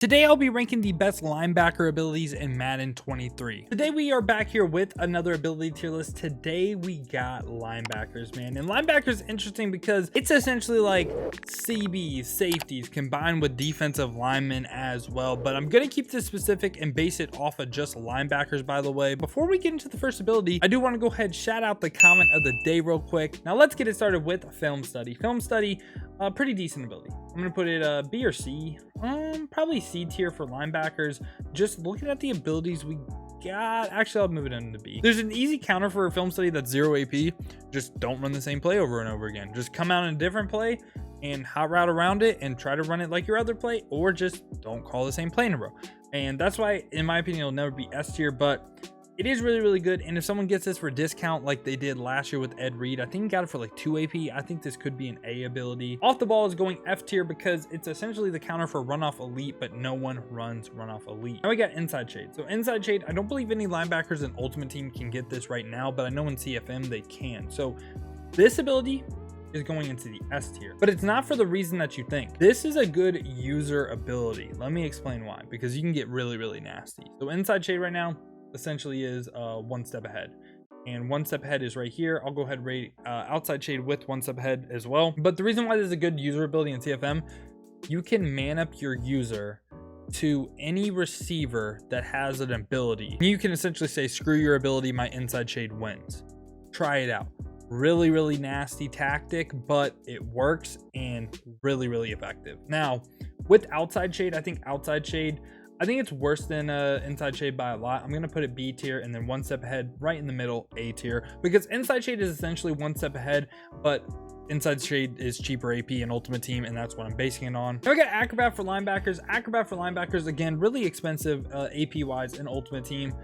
Today I'll be ranking the best linebacker abilities in Madden 23. Today we are back here with another ability tier list. Today we got linebackers, man. And linebackers interesting because it's essentially like CBs, safeties combined with defensive linemen as well. But I'm gonna keep this specific and base it off of just linebackers, by the way. Before we get into the first ability, I do want to go ahead and shout out the comment of the day real quick. Now let's get it started with film study. Film study, pretty decent ability. I'm gonna put it B or C. Probably C tier for linebackers. Just looking at the abilities we got. Actually, I'll move it into B. There's an easy counter for a film study that's 0 AP. Just don't run the same play over and over again. Just come out in a different play and hot route around it and try to run it like your other play, or just don't call the same play in a row. And that's why, in my opinion, it'll never be S tier, but it is really, really good. And if someone gets this for a discount like they did last year with Ed Reed, I think he got it for like 2 AP. I think this could be an A ability. Off the ball is going F tier because it's essentially the counter for runoff elite, but no one runs runoff elite. Now we got inside shade. So inside shade, I don't believe any linebackers in Ultimate Team can get this right now, but I know in CFM they can. So this ability is going into the S tier, but it's not for the reason that you think. This is a good user ability. Let me explain why, because you can get really, really nasty. So inside shade right now essentially is one step ahead, and one step ahead is right here. I'll go ahead and rate outside shade with one step ahead as well. But the reason why this is a good user ability in CFM, you can man up your user to any receiver that has an ability. You can essentially say, screw your ability, my inside shade wins. Try it out. Really, really nasty tactic, but it works and really, really effective. Now with outside shade, I think it's worse than inside shade by a lot. I'm gonna put it B tier, and then one step ahead right in the middle, A tier, because inside shade is essentially one step ahead, but inside shade is cheaper AP in Ultimate Team, and that's what I'm basing it on. Now we got acrobat for linebackers. Acrobat for linebackers, again, really expensive AP wise in Ultimate Team.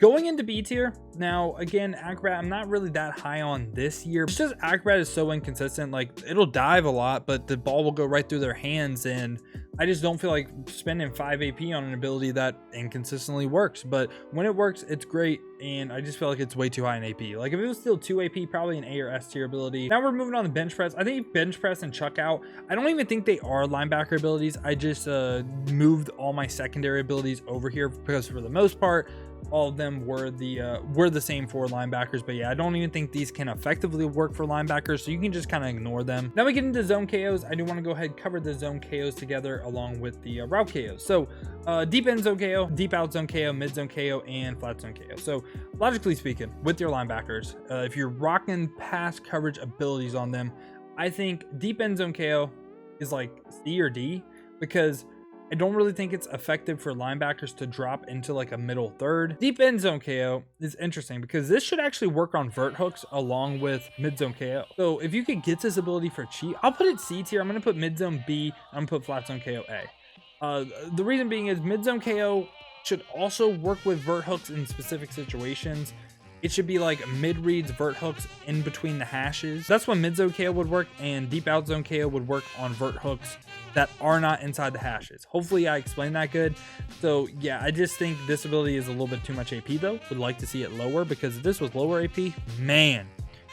Going into B tier. Now again, acrobat, I'm not really that high on this year. It's just acrobat is so inconsistent. Like, it'll dive a lot, but the ball will go right through their hands, and I just don't feel like spending 5 AP on an ability that inconsistently works. But when it works, it's great, and I just feel like it's way too high in AP. Like, if it was still 2 AP, probably an A or S tier ability. Now we're moving on to bench press. I think bench press and chuck out, I don't even think they are linebacker abilities. I just moved all my secondary abilities over here because for the most part, all of them were the same for linebackers. But yeah, I don't even think these can effectively work for linebackers, so you can just kind of ignore them. Now we get into zone KOs. I do want to go ahead and cover the zone KOs together along with the route KOs. So deep end zone KO, deep out zone KO, mid zone KO, and flat zone KO. So logically speaking, with your linebackers, if you're rocking pass coverage abilities on them, I think deep end zone KO is like C or D, because I don't really think it's effective for linebackers to drop into like a middle third. Deep end zone KO is interesting because this should actually work on vert hooks along with mid zone KO. So if you could get this ability for cheap, I'll put it C tier. I'm going to put mid zone B. I'm going to put flat zone KO A. The reason being is mid zone KO should also work with vert hooks in specific situations. It should be like mid reads, vert hooks in between the hashes. That's when mid zone KO would work, and deep out zone KO would work on vert hooks that are not inside the hashes. Hopefully I explained that good. So yeah, I just think this ability is a little bit too much AP though. Would like to see it lower, because if this was lower AP, man,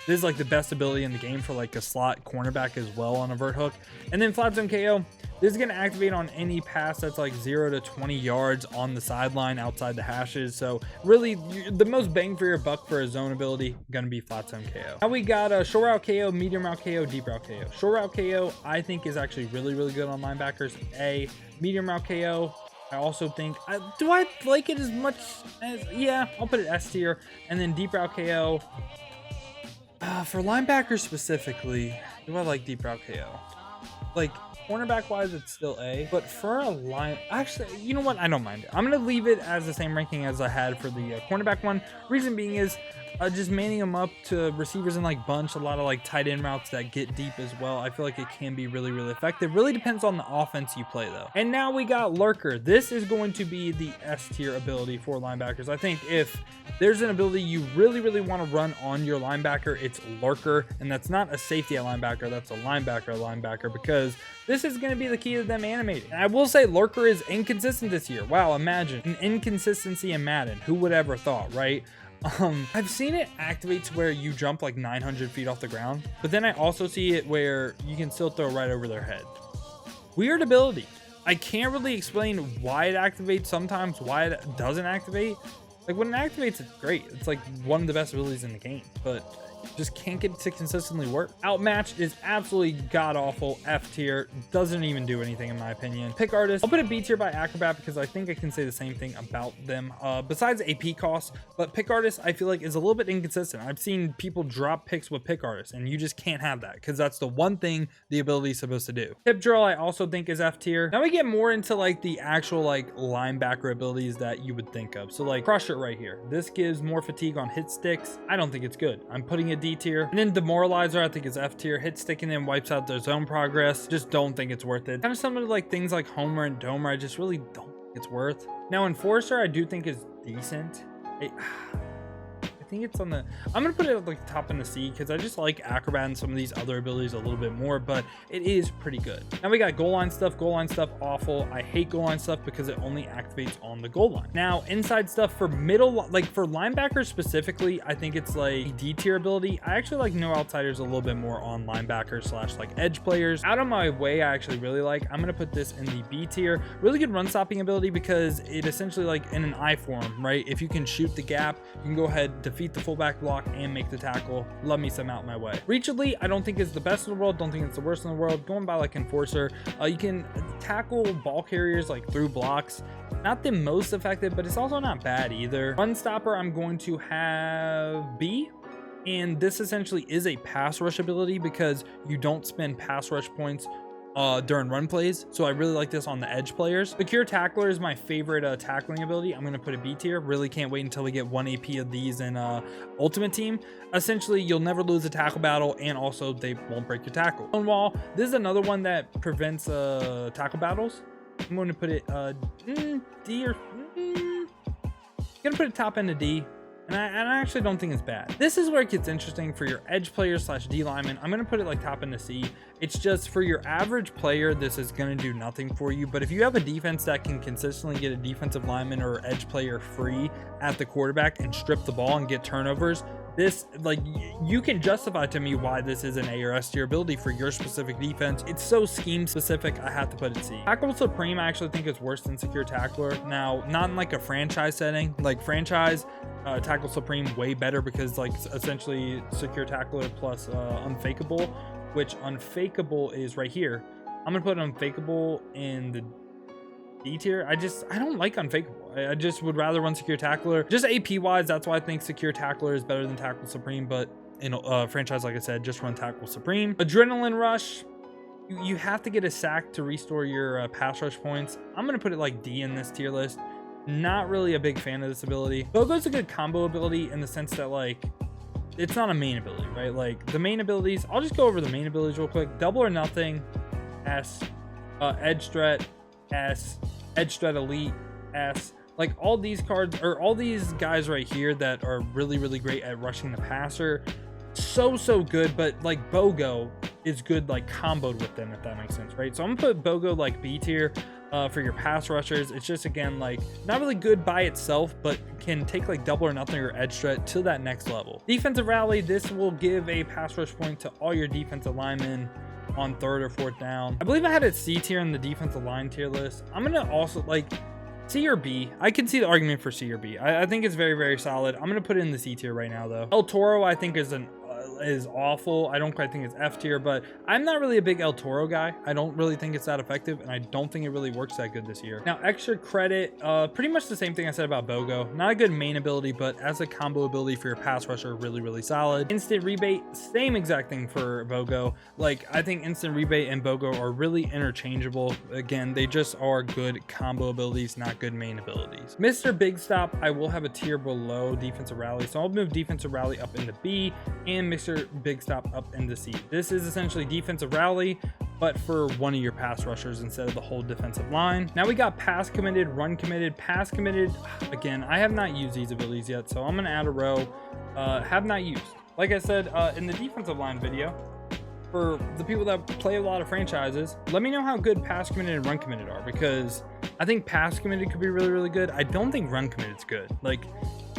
this is like the best ability in the game for like a slot cornerback as well on a vert hook. And then flat zone KO, this is going to activate on any pass that's like 0 to 20 yards on the sideline outside the hashes. So really the most bang for your buck for a zone ability going to be flat zone KO. Now we got a short route KO, medium route KO, deep route KO. Short route KO I think is actually really, really good on linebackers. A. Medium route KO, I also think, do I like it as much as, yeah, I'll put it S tier. And then deep route KO, for linebackers specifically, do I like deep route KO? Like, cornerback wise, it's still A, but for a line, actually, you know what? I don't mind it. I'm going to leave it as the same ranking as I had for the cornerback one. Reason being is just manning them up to receivers in like bunch, a lot of like tight end routes that get deep as well. I feel like it can be really, really effective. Really depends on the offense you play though. And now we got lurker. This is going to be the S tier ability for linebackers. I think if there's an ability you really, really want to run on your linebacker, it's lurker. And that's not a safety at linebacker, that's a linebacker, because this is going to be the key to them animating. And I will say lurker is inconsistent this year. Wow, imagine an inconsistency in Madden. Who would ever thought, right? I've seen it activate to where you jump like 900 feet off the ground, but then I also see it where you can still throw right over their head. Weird ability. I can't really explain why it activates sometimes, why it doesn't activate. Like when it activates, it's great. It's like one of the best abilities in the game, but just can't get it to consistently work. Outmatched is absolutely god awful, F tier, doesn't even do anything in my opinion. Pick artist, I'll put a B tier by acrobat because I think I can say the same thing about them besides AP costs. But pick artist I feel like is a little bit inconsistent. I've seen people drop picks with pick artist and you just can't have that because that's the one thing the ability is supposed to do. Hip drill I also think is F tier. Now we get more into like the actual like linebacker abilities that you would think of. So like crusher right here, this gives more fatigue on hit sticks. I don't think it's good. I'm putting a D tier. And then demoralizer I think is F tier. Hit stick and then wipes out their zone progress. Just don't think it's worth it. Kind of similar to like things like homer and domer. I just really don't think it's worth. Now enforcer I do think is decent. I think it's on the, I'm gonna put it at like the top in the C because I just like acrobat and some of these other abilities a little bit more, but it is pretty good. Now we got goal line stuff. Goal line stuff awful. I hate goal line stuff because it only activates on the goal line. Now inside stuff for middle, like for linebackers specifically, I think it's like a D tier ability. I actually like no outsiders a little bit more on linebackers slash like edge players. Out of my way I actually really like. I'm gonna put this in the B tier. Really good run stopping ability because it essentially like in an I form, right? If you can shoot the gap, you can go ahead, defeat the fullback block and make the tackle. Love me some out my way. Reachedly I don't think is the best in the world, don't think it's the worst in the world. Going by like enforcer, you can tackle ball carriers like through blocks. Not the most effective, but it's also not bad either. Run stopper I'm going to have B, and this essentially is a pass rush ability because you don't spend pass rush points during run plays, so I really like this on the edge players. Secure tackler is my favorite tackling ability. I'm gonna put a B tier. Really can't wait until we get 1 AP of these in ultimate team. Essentially you'll never lose a tackle battle and also they won't break your tackle. Stonewall, this is another one that prevents tackle battles. I'm going to put it D or gonna put it top end of D. And I actually don't think it's bad. This is where it gets interesting for your edge players slash D linemen. I'm going to put it like top into C. It's just for your average player, this is going to do nothing for you. But if you have a defense that can consistently get a defensive lineman or edge player free at the quarterback and strip the ball and get turnovers, this, like, you can justify to me why this is an A or S tier ability for your specific defense. It's so scheme specific, I have to put it C. Tackle Supreme I actually think is worse than Secure Tackler. Now, not in like a franchise setting. Like franchise, Tackle Supreme way better because like essentially Secure Tackler plus Unfakeable, which Unfakeable is right here. I'm gonna put Unfakeable in the D tier. I don't like Unfakeable. I just would rather run Secure Tackler. Just AP wise, that's why I think Secure Tackler is better than Tackle Supreme, but in franchise, like I said, just run Tackle Supreme. Adrenaline Rush, you have to get a sack to restore your pass rush points. I'm gonna put it like D in this tier list. Not really a big fan of this ability. BOGO's a good combo ability in the sense that like it's not a main ability, right? Like the main abilities, I'll just go over the main abilities real quick. Double or Nothing, S. Edge Threat, S. Edge Threat Elite, S. Like all these cards, or all these guys right here that are really, really great at rushing the passer. So good, but like BOGO is good like comboed with them, if that makes sense, right? So I'm gonna put BOGO like B tier for your pass rushers. It's just, again, like not really good by itself, but can take like Double or Nothing or Edge Threat to that next level. Defensive Rally, this will give a pass rush point to all your defensive linemen on 3rd or 4th down. I believe I had it C tier in the defensive line tier list. I'm gonna also like C or B. I can see the argument for C or B. I think it's very, very solid. I'm gonna put it in the C tier right now though. El Toro I think is awful. I don't quite think it's F tier, but I'm not really a big El Toro guy. I don't really think it's that effective, and I don't think it really works that good this year. Now, extra credit, pretty much the same thing I said about BOGO. Not a good main ability, but as a combo ability for your pass rusher, really, really solid. Instant rebate, same exact thing for BOGO. Like, I think instant rebate and BOGO are really interchangeable. Again, they just are good combo abilities, not good main abilities. Mr. Big Stop, I will have a tier below defensive rally, so I'll move defensive rally up into B and Mr. Big Stop up into C. This is essentially defensive rally, but for one of your pass rushers instead of the whole defensive line. Now we got pass committed, run committed, pass committed. Again, I have not used these abilities yet, so I'm gonna add a row. Have not used. Like I said in the defensive line video, for the people that play a lot of franchises, let me know how good pass committed and run committed are, because I think pass committed could be really, really good. I don't think run committed is good. Like,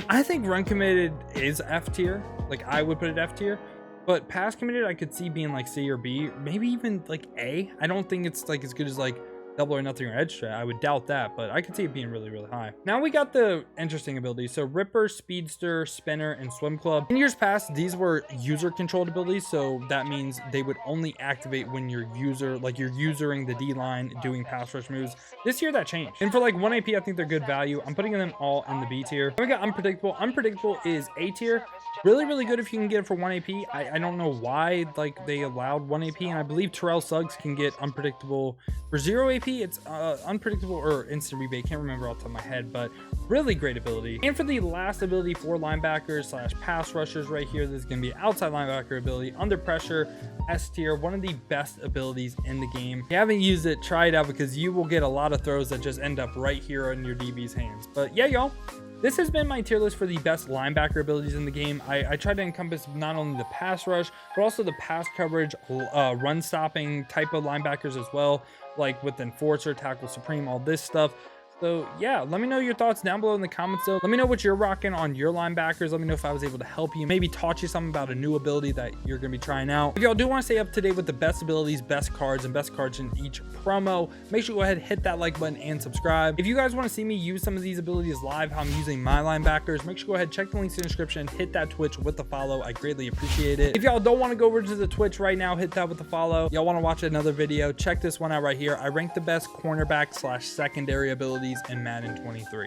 I think run committed is F tier. Like, I would put it F tier, but pass committed I could see being like C or B, maybe even like A. I don't think it's like as good as like double or nothing or edge strat. I would doubt that, but I could see it being really, really high. Now we got the interesting abilities. So Ripper, Speedster, Spinner, and Swim Club. In years past, these were user controlled abilities. So that means they would only activate when you're usering the D line doing pass rush moves. This year that changed. And for like 1 AP, I think they're good value. I'm putting them all in the B tier. Then we got Unpredictable. Unpredictable is A tier. Really, really good if you can get it for 1 AP. I don't know why like they allowed 1 AP, and I believe Terrell Suggs can get Unpredictable for 0 AP. It's Unpredictable or Instant Rebate. Can't remember off the top of my head, but really great ability. And for the last ability for linebackers slash pass rushers right here, this is going to be outside linebacker ability. Under Pressure, S tier, one of the best abilities in the game. If you haven't used it, try it out because you will get a lot of throws that just end up right here in your DB's hands. But yeah, y'all, this has been my tier list for the best linebacker abilities in the game. I tried to encompass not only the pass rush, but also the pass coverage, run stopping type of linebackers as well, like with Enforcer, Tackle Supreme, all this stuff. So yeah, let me know your thoughts down below in the comments though. Let me know what you're rocking on your linebackers. Let me know if I was able to help you, maybe taught you something about a new ability that you're going to be trying out. If y'all do want to stay up to date with the best abilities, best cards, and best cards in each promo, make sure you go ahead and hit that like button and subscribe. If you guys want to see me use some of these abilities live, how I'm using my linebackers, make sure you go ahead, check the links in the description, hit that Twitch with the follow. I greatly appreciate it. If y'all don't want to go over to the Twitch right now, hit that with the follow. Y'all want to watch another video, check this one out right here. I rank the best cornerback slash secondary abilities in Madden 23.